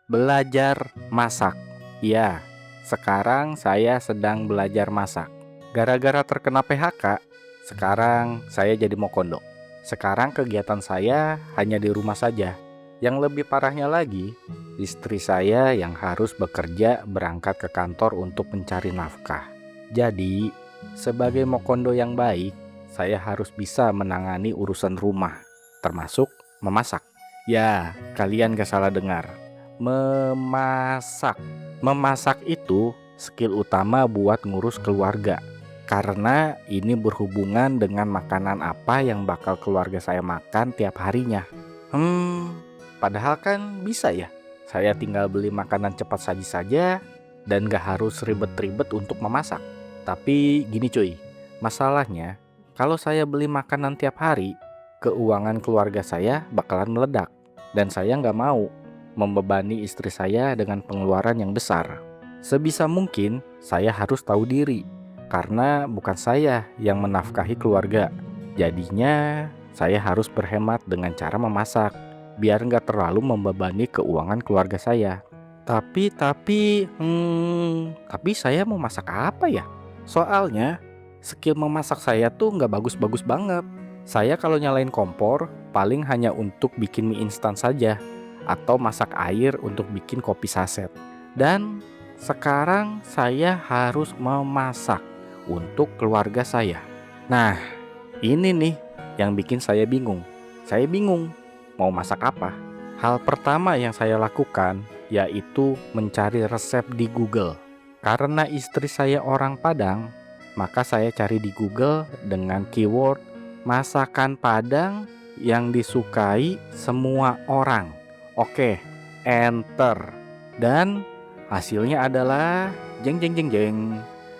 Belajar masak. Ya, sekarang saya sedang belajar masak. Gara-gara terkena PHK, sekarang saya jadi mokondo. Sekarang kegiatan saya hanya di rumah saja. Yang lebih parahnya lagi, istri saya yang harus bekerja berangkat ke kantor untuk mencari nafkah. Jadi, sebagai mokondo yang baik, saya harus bisa menangani urusan rumah, termasuk memasak. Ya, kalian gak salah dengar. Memasak. Memasak itu skill utama buat ngurus keluarga. Karena ini berhubungan dengan makanan apa yang bakal keluarga saya makan tiap harinya. Padahal kan bisa ya. Saya tinggal beli makanan cepat saji saja dan gak harus ribet-ribet untuk memasak. Tapi gini cuy, masalahnya kalau saya beli makanan tiap hari, keuangan keluarga saya bakalan meledak. Dan saya nggak mau membebani istri saya dengan pengeluaran yang besar. Sebisa mungkin saya harus tahu diri, karena bukan saya yang menafkahi keluarga. Jadinya saya harus berhemat dengan cara memasak, biar nggak terlalu membebani keuangan keluarga saya. Tapi saya mau masak apa ya? Soalnya skill memasak saya tuh nggak bagus-bagus banget. Saya kalau nyalain kompor paling hanya untuk bikin mie instan saja atau masak air untuk bikin kopi saset. Dan sekarang saya harus memasak untuk keluarga saya. Nah, ini nih yang bikin saya bingung. Saya bingung mau masak apa. Hal pertama yang saya lakukan yaitu mencari resep di Google. Karena istri saya orang Padang, maka saya cari di Google dengan keyword masakan Padang yang disukai semua orang. Oke, enter. Dan hasilnya adalah jeng jeng jeng jeng,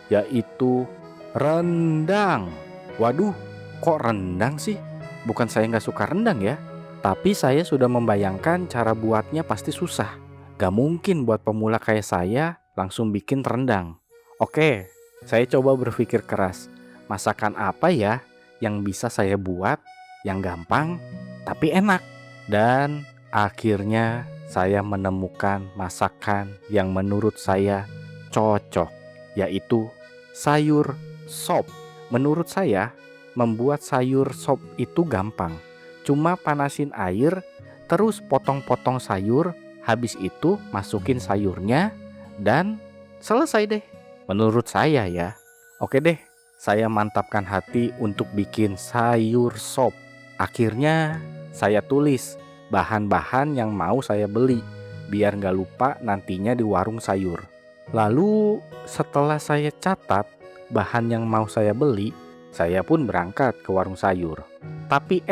yaitu rendang. Waduh, kok rendang sih? Bukan saya nggak suka rendang ya, tapi saya sudah membayangkan cara buatnya pasti susah. Gak mungkin buat pemula kayak saya langsung bikin rendang. Oke, saya coba berpikir keras. Masakan apa ya yang bisa saya buat yang gampang tapi enak? Dan akhirnya saya menemukan masakan yang menurut saya cocok, yaitu sayur sop. Menurut saya membuat sayur sop itu gampang. Cuma panasin air, terus potong-potong sayur, habis itu masukin sayurnya dan selesai deh. Menurut saya ya. Oke deh, saya mantapkan hati untuk bikin sayur sop. Akhirnya saya tulis bahan-bahan yang mau saya beli, biar gak lupa nantinya di warung sayur. Lalu setelah saya catat bahan yang mau saya beli, saya pun berangkat ke warung sayur. Tapi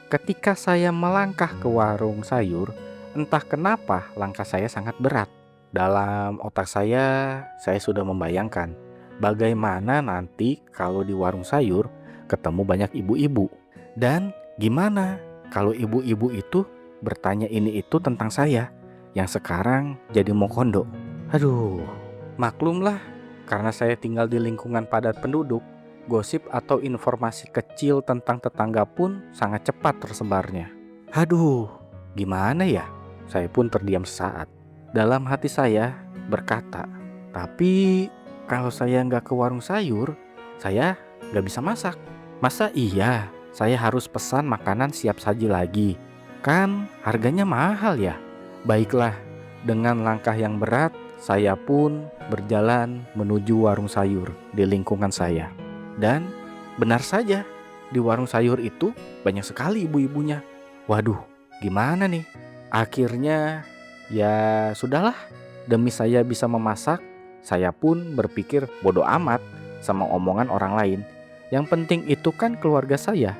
ketika saya melangkah ke warung sayur, entah kenapa langkah saya sangat berat. Dalam otak saya sudah membayangkan bagaimana nanti kalau di warung sayur ketemu banyak ibu-ibu. Dan gimana kalau ibu-ibu itu bertanya ini itu tentang saya yang sekarang jadi mokondo. Aduh, maklumlah karena saya tinggal di lingkungan padat penduduk, gosip atau informasi kecil tentang tetangga pun sangat cepat tersebarnya. Aduh, gimana ya? Saya pun terdiam sesaat. Dalam hati saya berkata, tapi kalau saya nggak ke warung sayur, saya nggak bisa masak. Masa iya saya harus pesan makanan siap saji lagi? Kan harganya mahal ya. Baiklah, dengan langkah yang berat, saya pun berjalan menuju warung sayur di lingkungan saya. Dan benar saja, di warung sayur itu banyak sekali ibu-ibunya. Waduh, gimana nih? Akhirnya, ya sudahlah, demi saya bisa memasak, saya pun berpikir bodoh amat sama omongan orang lain. Yang penting itu kan keluarga saya,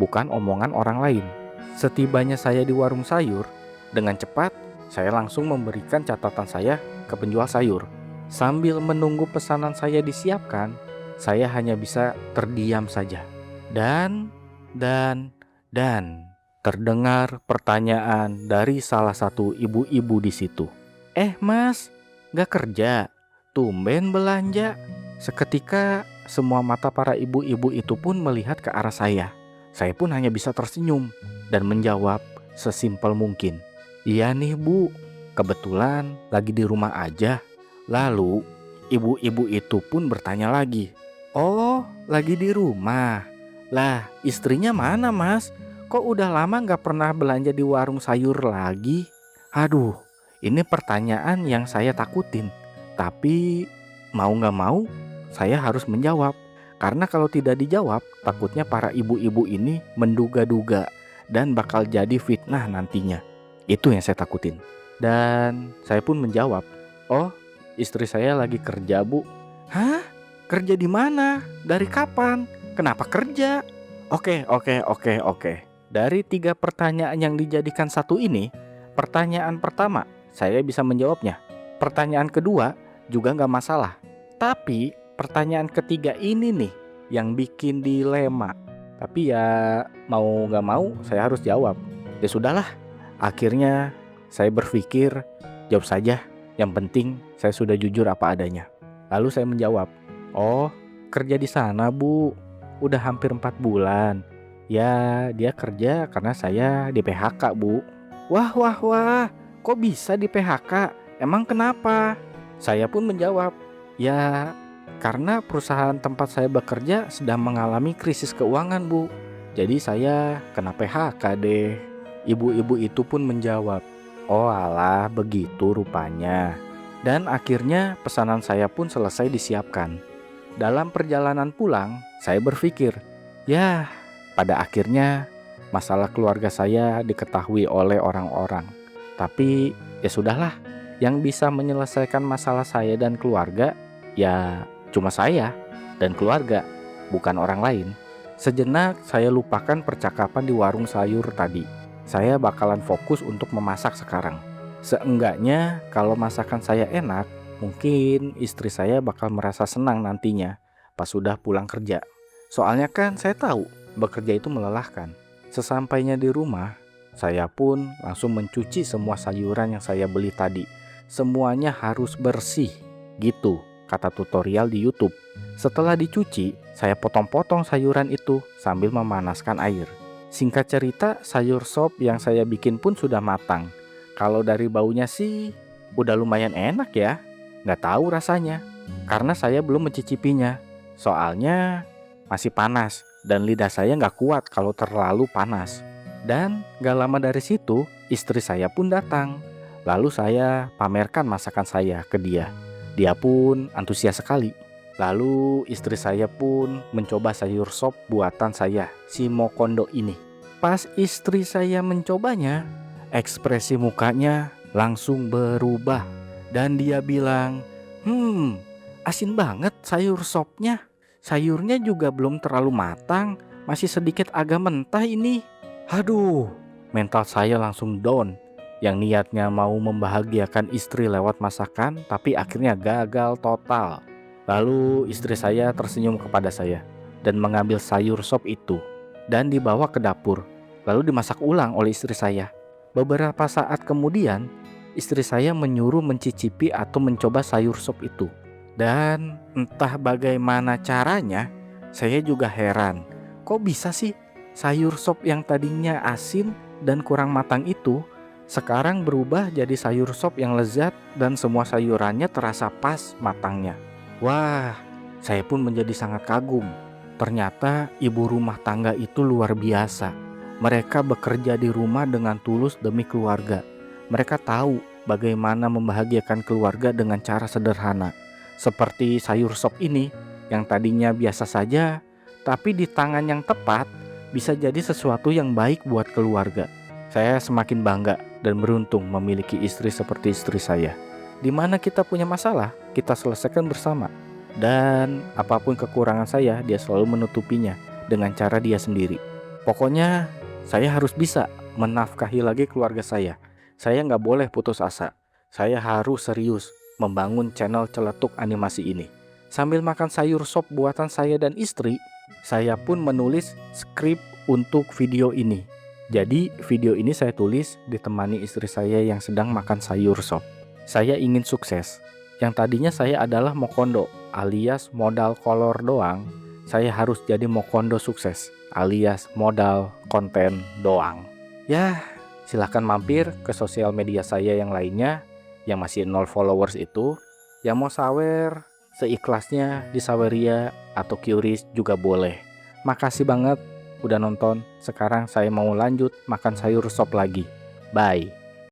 bukan omongan orang lain. Setibanya saya di warung sayur, dengan cepat saya langsung memberikan catatan saya ke penjual sayur. Sambil menunggu pesanan saya disiapkan, saya hanya bisa terdiam saja. Dan terdengar pertanyaan dari salah satu ibu-ibu di situ. Mas, gak kerja? Tumben belanja. Seketika semua mata para ibu-ibu itu pun melihat ke arah saya. Saya pun hanya bisa tersenyum dan menjawab sesimpel mungkin. Iya nih Bu, Kebetulan lagi di rumah aja. Lalu ibu-ibu itu pun bertanya lagi, "Oh, lagi di rumah? Lah, istrinya mana, Mas? Kok udah lama nggak pernah belanja di warung sayur lagi?" Aduh, ini pertanyaan yang saya takutin. Tapi mau nggak mau, saya harus menjawab. Karena kalau tidak dijawab, takutnya para ibu-ibu ini menduga-duga dan bakal jadi fitnah nantinya. Itu yang saya takutin. Dan saya pun menjawab, "Oh, istri saya lagi kerja, Bu." "Hah? Kerja di mana? Dari kapan? Kenapa kerja?" Oke, oke, oke, oke. Dari 3 pertanyaan yang dijadikan satu ini, pertanyaan pertama saya bisa menjawabnya. Pertanyaan kedua juga nggak masalah. Tapi pertanyaan ketiga ini nih yang bikin dilema. Tapi ya mau nggak mau saya harus jawab. Ya sudahlah, akhirnya saya berpikir jawab saja. Yang penting saya sudah jujur apa adanya. Lalu saya menjawab, "Oh, kerja di sana, Bu. Udah hampir 4 bulan. Ya, dia kerja karena saya di PHK, Bu." "Wah, wah, wah. Kok bisa di PHK? Emang kenapa?" Saya pun menjawab, "Ya, karena perusahaan tempat saya bekerja sedang mengalami krisis keuangan, Bu. Jadi saya kena PHK deh." Ibu-ibu itu pun menjawab, "Oh alah, begitu rupanya." Dan akhirnya pesanan saya pun selesai disiapkan. Dalam perjalanan pulang, saya berpikir, ya pada akhirnya masalah keluarga saya diketahui oleh orang-orang. Tapi ya sudahlah, yang bisa menyelesaikan masalah saya dan keluarga ya cuma saya dan keluarga, bukan orang lain. Sejenak saya lupakan percakapan di warung sayur tadi. Saya bakalan fokus untuk memasak sekarang. Seenggaknya kalau masakan saya enak, mungkin istri saya bakal merasa senang nantinya pas sudah pulang kerja. Soalnya kan saya tahu bekerja itu melelahkan. Sesampainya di rumah, saya pun langsung mencuci semua sayuran yang saya beli tadi. Semuanya harus bersih, gitu kata tutorial di YouTube. Setelah dicuci, saya potong-potong sayuran itu sambil memanaskan air. Singkat cerita, sayur sop yang saya bikin pun sudah matang. Kalau dari baunya sih udah lumayan enak ya. Nggak tahu rasanya, karena saya belum mencicipinya. Soalnya masih panas dan lidah saya nggak kuat kalau terlalu panas. Dan gak lama dari situ, istri saya pun datang. Lalu saya pamerkan masakan saya ke dia. Dia pun antusias sekali. Lalu istri saya pun mencoba sayur sop buatan saya, si Mokondo ini. Pas istri saya mencobanya, ekspresi mukanya langsung berubah. Dan dia bilang, asin banget sayur sopnya. Sayurnya juga belum terlalu matang, masih sedikit agak mentah ini." Aduh, mental saya langsung down. Yang niatnya mau membahagiakan istri lewat masakan, tapi akhirnya gagal total. Lalu istri saya tersenyum kepada saya dan mengambil sayur sop itu dan dibawa ke dapur. Lalu dimasak ulang oleh istri saya. Beberapa saat kemudian, istri saya menyuruh mencicipi atau mencoba sayur sop itu. Dan entah bagaimana caranya, saya juga heran. Kok bisa sih sayur sop yang tadinya asin dan kurang matang itu sekarang berubah jadi sayur sop yang lezat dan semua sayurannya terasa pas matangnya. Wah, saya pun menjadi sangat kagum. Ternyata ibu rumah tangga itu luar biasa. Mereka bekerja di rumah dengan tulus demi keluarga. Mereka tahu bagaimana membahagiakan keluarga dengan cara sederhana. Seperti sayur sop ini yang tadinya biasa saja, tapi di tangan yang tepat bisa jadi sesuatu yang baik buat keluarga. Saya semakin bangga dan beruntung memiliki istri seperti istri saya. Di mana kita punya masalah, kita selesaikan bersama. Dan apapun kekurangan saya, dia selalu menutupinya dengan cara dia sendiri. Pokoknya saya harus bisa menafkahi lagi keluarga saya. Saya nggak boleh putus asa. Saya harus serius membangun channel celetuk animasi ini. Sambil makan sayur sop buatan saya dan istri, saya pun menulis skrip untuk video ini. Jadi video ini saya tulis ditemani istri saya yang sedang makan sayur sop. Saya ingin sukses. Yang tadinya saya adalah Mokondo alias modal kolor doang. Saya harus jadi Mokondo sukses alias modal konten doang. Ya, Silahkan mampir ke sosial media saya yang lainnya, yang masih 0 followers itu. Yang mau sawer, seikhlasnya di Saweria atau Qris juga boleh. Makasih banget udah nonton. Sekarang saya mau lanjut makan sayur sop lagi. Bye.